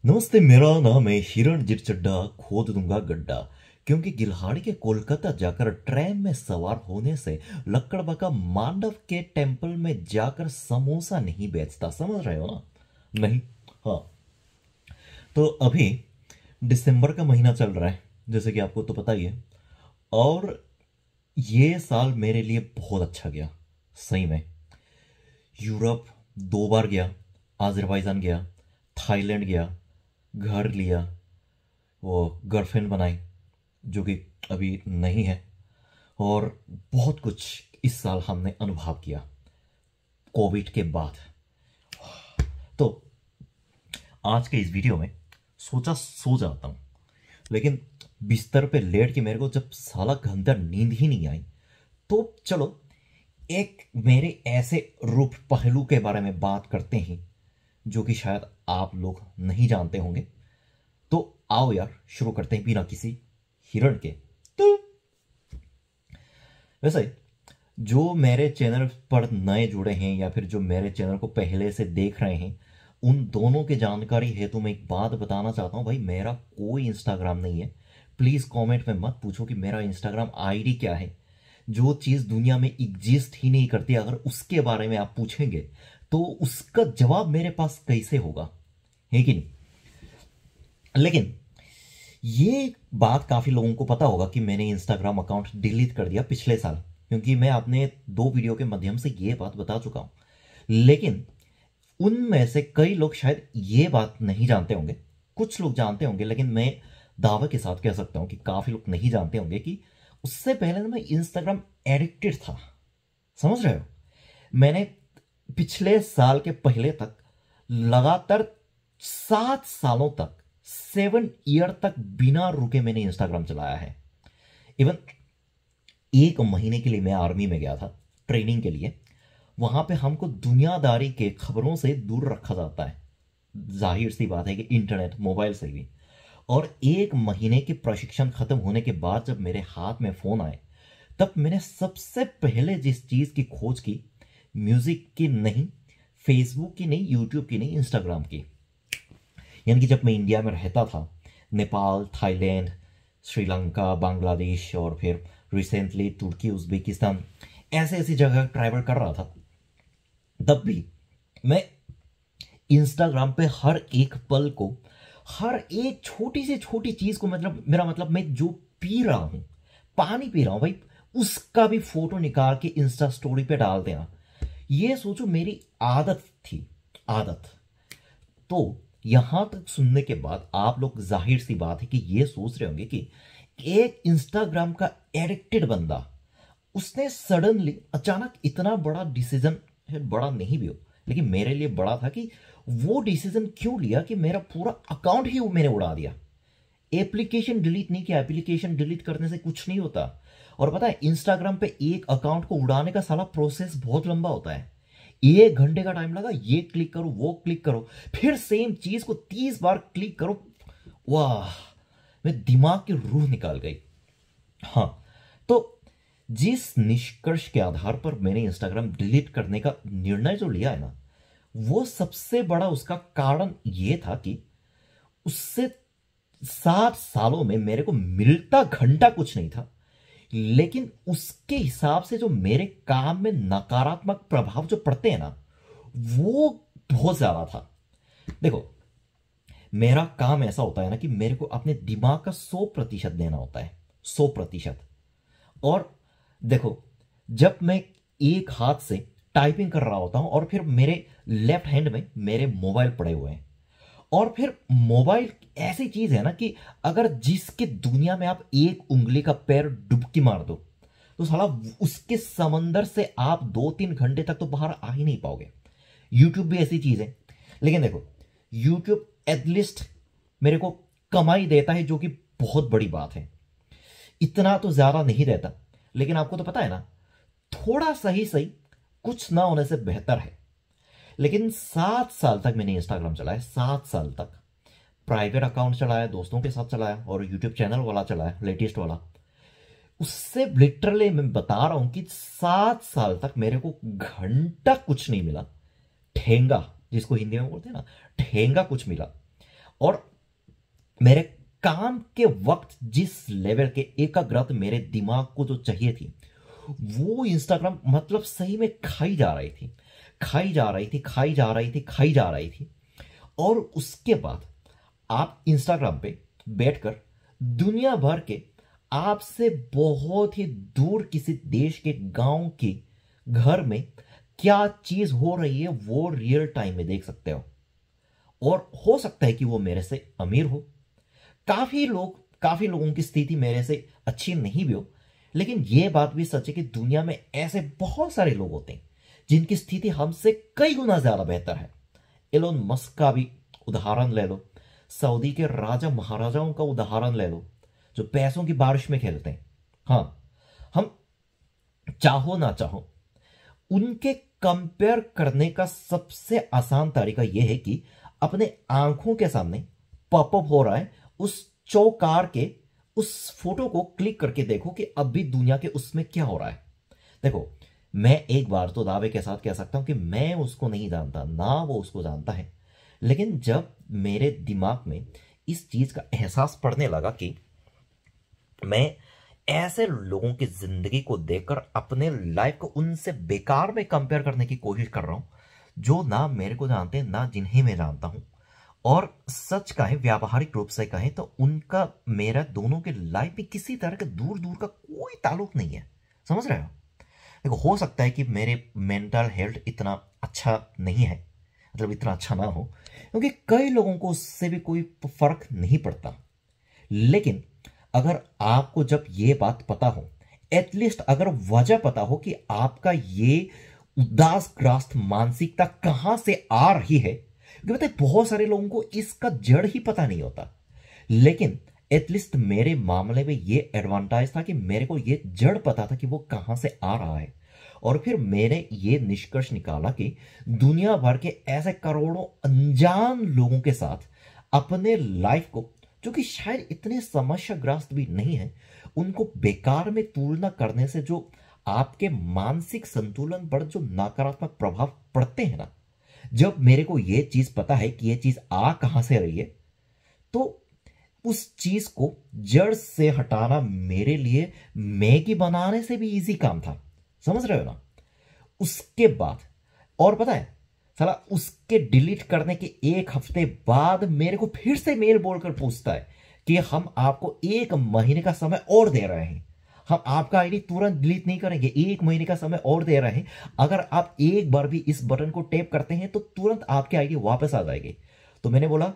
नमस्ते, मेरा नाम है हिरणजीत चड्ढा। खोद दूंगा गड्ढा। क्योंकि गिल्हाड़ी के कोलकाता जाकर ट्रेन में सवार होने से लक्कड़बका मांडव के टेम्पल में जाकर समोसा नहीं बेचता। समझ रहे हो ना? नहीं। हाँ। तो अभी दिसंबर का महीना चल रहा है, जैसे कि आपको तो पता ही है। और ये साल मेरे लिए बहुत अच्छा गया, सही में। यूरोप 2 बार गया, आज़रबाईजान गया, थाईलैंड गया, घर लिया, वो गर्लफ्रेंड बनाई जो कि अभी नहीं है। और बहुत कुछ इस साल हमने अनुभव किया कोविड के बाद। तो आज के इस वीडियो में सोचा सो जाता हूँ, लेकिन बिस्तर पे लेट के मेरे को जब साला घंटा नींद ही नहीं आई, तो चलो एक मेरे ऐसे रूप पहलू के बारे में बात करते हैं जो कि शायद आप लोग नहीं जानते होंगे। तो आओ यार, शुरू करते हैं बिना किसी हिरण के। तो वैसे जो मेरे चैनल पर नए जुड़े हैं या फिर जो मेरे चैनल को पहले से देख रहे हैं, उन दोनों की जानकारी हेतु मैं एक बात बताना चाहता हूं। भाई, मेरा कोई इंस्टाग्राम नहीं है। प्लीज कमेंट में मत पूछो कि मेरा इंस्टाग्राम आईडी क्या है। जो चीज दुनिया में एग्जिस्ट ही नहीं करती, अगर उसके बारे में आप पूछेंगे तो उसका जवाब मेरे पास कैसे होगा, है कि नहीं? लेकिन ये बात काफी लोगों को पता होगा कि मैंने इंस्टाग्राम अकाउंट डिलीट कर दिया पिछले साल, क्योंकि मैं अपने 2 वीडियो के माध्यम से ये बात बता चुका हूं। लेकिन उनमें से कई लोग शायद ये बात नहीं जानते होंगे, कुछ लोग जानते होंगे, लेकिन मैं दावे के साथ कह सकता हूं कि काफी लोग नहीं जानते होंगे कि उससे पहले मैं इंस्टाग्राम एडिक्टेड था। समझ रहे हो? मैंने पिछले साल के पहले तक लगातार 7 सालों तक, 7 ईयर तक बिना रुके मैंने इंस्टाग्राम चलाया है। इवन 1 महीने के लिए मैं आर्मी में गया था ट्रेनिंग के लिए। वहां पे हमको दुनियादारी के खबरों से दूर रखा जाता है, जाहिर सी बात है कि इंटरनेट मोबाइल से भी। और 1 महीने के प्रशिक्षण खत्म होने के बाद जब मेरे हाथ में फोन आए, तब मैंने सबसे पहले जिस चीज की खोज की, म्यूजिक की नहीं, फेसबुक की नहीं, यूट्यूब की नहीं, इंस्टाग्राम की। यानी कि जब मैं इंडिया में रहता था, नेपाल, थाईलैंड, श्रीलंका, बांग्लादेश और फिर रिसेंटली तुर्की, उज्बेकिस्तान, ऐसे ऐसी जगह ट्रैवल कर रहा था, तब भी मैं इंस्टाग्राम पे हर एक पल को, हर एक छोटी से छोटी चीज को, मतलब मेरा मतलब मैं जो पी रहा हूं, पानी पी रहा हूं भाई, उसका भी फोटो निकाल के इंस्टा स्टोरी पे डाल देना। ये सोचो, मेरी आदत थी, आदत। तो यहां तक सुनने के बाद आप लोग, जाहिर सी बात है कि ये सोच रहे होंगे कि एक इंस्टाग्राम का एडिक्टेड बंदा, उसने सडनली अचानक इतना बड़ा डिसीजन, है बड़ा नहीं भी हो लेकिन मेरे लिए बड़ा था, कि वो डिसीजन क्यों लिया कि मेरा पूरा अकाउंट ही वो मैंने उड़ा दिया। एप्लीकेशन डिलीट नहीं किया, एप्लीकेशन डिलीट करने से कुछ नहीं होता। और पता है, इंस्टाग्राम पे एक अकाउंट को उड़ाने का साला प्रोसेस बहुत लंबा होता है। 1 घंटे का टाइम लगा, ये क्लिक करो, वो क्लिक करो, फिर सेम चीज को 30 बार क्लिक करो। वाह, मैं दिमाग की रूह निकाल गई। हाँ। तो जिस निष्कर्ष के आधार पर मैंने इंस्टाग्राम डिलीट करने का निर्णय जो लिया है ना, वो सबसे बड़ा उसका कारण ये था कि उससे 7 सालों में मेरे को मिलता घंटा कुछ नहीं था, लेकिन उसके हिसाब से जो मेरे काम में नकारात्मक प्रभाव जो पड़ते हैं ना, वो बहुत ज्यादा था। देखो, मेरा काम ऐसा होता है ना कि मेरे को अपने दिमाग का 100% देना होता है, 100%। और देखो, जब मैं एक हाथ से टाइपिंग कर रहा होता हूं और फिर मेरे लेफ्ट हैंड में मेरे मोबाइल पड़े हुए हैं, और फिर मोबाइल ऐसी चीज है ना कि अगर जिसके दुनिया में आप एक उंगली का पैर डुबकी मार दो, तो साला उसके समंदर से आप 2-3 घंटे तक तो बाहर आ ही नहीं पाओगे। यूट्यूब भी ऐसी चीज है। लेकिन देखो, यूट्यूब एटलीस्ट मेरे को कमाई देता है, जो कि बहुत बड़ी बात है। इतना तो ज्यादा नहीं देता, लेकिन आपको तो पता है ना, थोड़ा सही सही कुछ ना होने से बेहतर है। लेकिन 7 साल तक मैंने इंस्टाग्राम चलाया, 7 साल तक प्राइवेट अकाउंट चलाया, दोस्तों के साथ चलाया, और यूट्यूब चैनल वाला चलाया, लेटेस्ट वाला। उससे लिटरली मैं बता रहा हूं कि 7 साल तक मेरे को घंटा कुछ नहीं मिला। ठेंगा, जिसको हिंदी में बोलते हैं ना, ठेंगा कुछ मिला। और मेरे काम के वक्त जिस लेवल के एकाग्रता मेरे दिमाग को जो चाहिए थी, वो इंस्टाग्राम मतलब सही में खाई जा रही थी, खाई जा रही थी, खाई जा रही थी, खाई जा रही थी। और उसके बाद आप इंस्टाग्राम पे बैठकर दुनिया भर के आपसे बहुत ही दूर किसी देश के गांव के घर में क्या चीज हो रही है वो रियल टाइम में देख सकते हो। और हो सकता है कि वो मेरे से अमीर हो, काफी लोगों की स्थिति मेरे से अच्छी नहीं भी हो, लेकिन यह बात भी सच है कि दुनिया में ऐसे बहुत सारे लोग होते हैं जिनकी स्थिति हमसे कई गुना ज्यादा बेहतर है। एलोन मस्क का भी उदाहरण ले लो, सऊदी के राजा महाराजाओं का उदाहरण ले लो, जो पैसों की बारिश में खेलते हैं। हाँ, हम चाहो ना चाहो उनके कंपेयर करने का सबसे आसान तरीका यह है कि अपने आंखों के सामने पॉपअप हो रहा है उस चौकार के उस फोटो को क्लिक करके देखो कि अब भी दुनिया के उसमें क्या हो रहा है। देखो, मैं एक बार तो दावे के साथ कह सकता हूं कि मैं उसको नहीं जानता, ना वो उसको जानता है, लेकिन जब मेरे दिमाग में इस चीज का एहसास पड़ने लगा कि मैं ऐसे लोगों की जिंदगी को देखकर अपने लाइफ को उनसे बेकार में कंपेयर करने की कोशिश कर रहा हूं, जो ना मेरे को जानते हैं ना जिन्हें मैं जानता हूं, और सच कहें, व्यावहारिक रूप से कहें तो उनका मेरा दोनों के लाइफ में किसी तरह के दूर दूर का कोई ताल्लुक नहीं है। समझ रहे हो? देखो, हो सकता है कि मेरे मेंटल हेल्थ इतना अच्छा नहीं है, मतलब इतना अच्छा ना हो, क्योंकि कई लोगों को उससे भी कोई फर्क नहीं पड़ता। लेकिन अगर आपको जब ये बात पता हो, एटलीस्ट अगर वजह पता हो कि आपका ये उदासग्रस्त मानसिकता कहां से आ रही है, क्योंकि पता है बहुत सारे लोगों को इसका जड़ ही पता नहीं होता, लेकिन एटलीस्ट मेरे मामले में ये एडवांटेज था कि मेरे को ये जड़ पता था कि वो कहां से आ रहा है। और फिर मैंने ये निष्कर्ष निकाला कि दुनिया भर के ऐसे करोड़ों अनजान लोगों के साथ अपने लाइफ को, जो कि शायद इतने समस्याग्रस्त भी नहीं है, उनको बेकार में तुलना करने से जो आपके मानसिक संतुलन पर जो नकारात्मक प्रभाव पड़ते हैं ना, जब मेरे को यह चीज पता है कि यह चीज आ कहां से रही है, तो उस चीज को जड़ से हटाना मेरे लिए मैगी बनाने से भी इजी काम था। समझ रहे हो ना? उसके बाद, और पता है साला, उसके डिलीट करने के एक हफ्ते बाद मेरे को फिर से मेल बोलकर पूछता है कि हम आपको 1 महीने का समय और दे रहे हैं, हम आपका आईडी तुरंत डिलीट नहीं करेंगे, 1 महीने का समय और दे रहे हैं, अगर आप एक बार भी इस बटन को टैप करते हैं तो तुरंत आपकी आईडी वापस आ जाएगी। तो मैंने बोला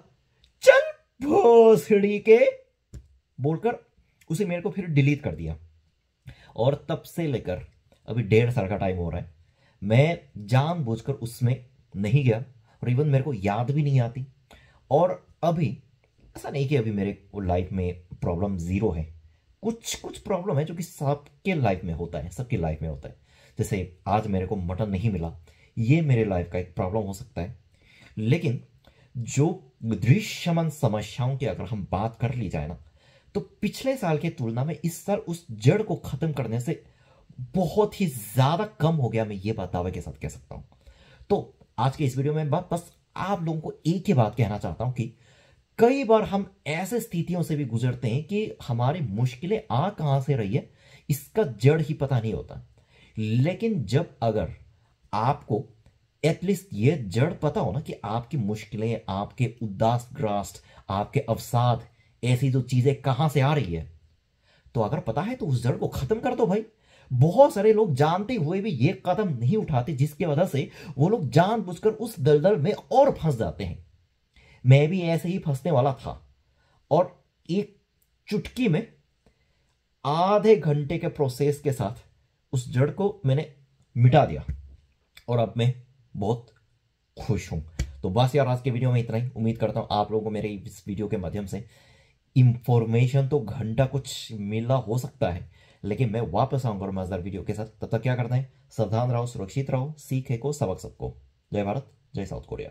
चल भोसड़ी के, बोलकर उसे मेरे को फिर डिलीट कर दिया। और तब से लेकर अभी 1.5 साल का टाइम हो रहा है, मैं जानबूझकर उसमें नहीं गया, और इवन मेरे को याद भी नहीं आती। और अभी ऐसा नहीं कि अभी मेरे लाइफ में प्रॉब्लम जीरो है, कुछ प्रॉब्लम है जो कि सबके लाइफ में होता है, सबकी लाइफ में होता है। जैसे आज मेरे को मटन नहीं मिला, ये मेरे लाइफ का एक प्रॉब्लम हो सकता है। लेकिन जो दृश्यमान समस्याओं की अगर हम बात कर ली जाए ना, तो पिछले साल की तुलना में इस साल उस जड़ को खत्म करने से बहुत ही ज्यादा कम हो गया, मैं ये बात दावे के साथ कह सकता हूं। तो आज के इस वीडियो में बस आप लोगों को एक ही बात कहना चाहता हूं कि कई बार हम ऐसे स्थितियों से भी गुजरते हैं कि हमारी मुश्किलें आ कहां से रही है इसका जड़ ही पता नहीं होता। लेकिन जब अगर आपको एटलीस्ट ये जड़ पता हो ना कि आपकी मुश्किलें, आपके उदासग्रस्त, आपके अवसाद, ऐसी जो चीजें कहां से आ रही है, तो अगर पता है तो उस जड़ को खत्म कर दो भाई। बहुत सारे लोग जानते हुए भी ये कदम नहीं उठाते, जिसकी वजह से वो लोग जानबूझकर उस दलदल में और फंस जाते हैं। मैं भी ऐसे ही फंसने वाला था, और एक चुटकी में आधे घंटे के प्रोसेस के साथ उस जड़ को मैंने मिटा दिया, और अब मैं बहुत खुश हूं। तो बस यार, आज के वीडियो में इतना ही। उम्मीद करता हूं आप लोगों को मेरे इस वीडियो के माध्यम से इंफॉर्मेशन तो घंटा कुछ मिला हो सकता है, लेकिन मैं वापस आऊंगा मजेदार वीडियो के साथ। तब तक क्या करना है, सावधान रहो, सुरक्षित रहो, सीखे को सबक सबको। जय भारत, जय साउथ कोरिया।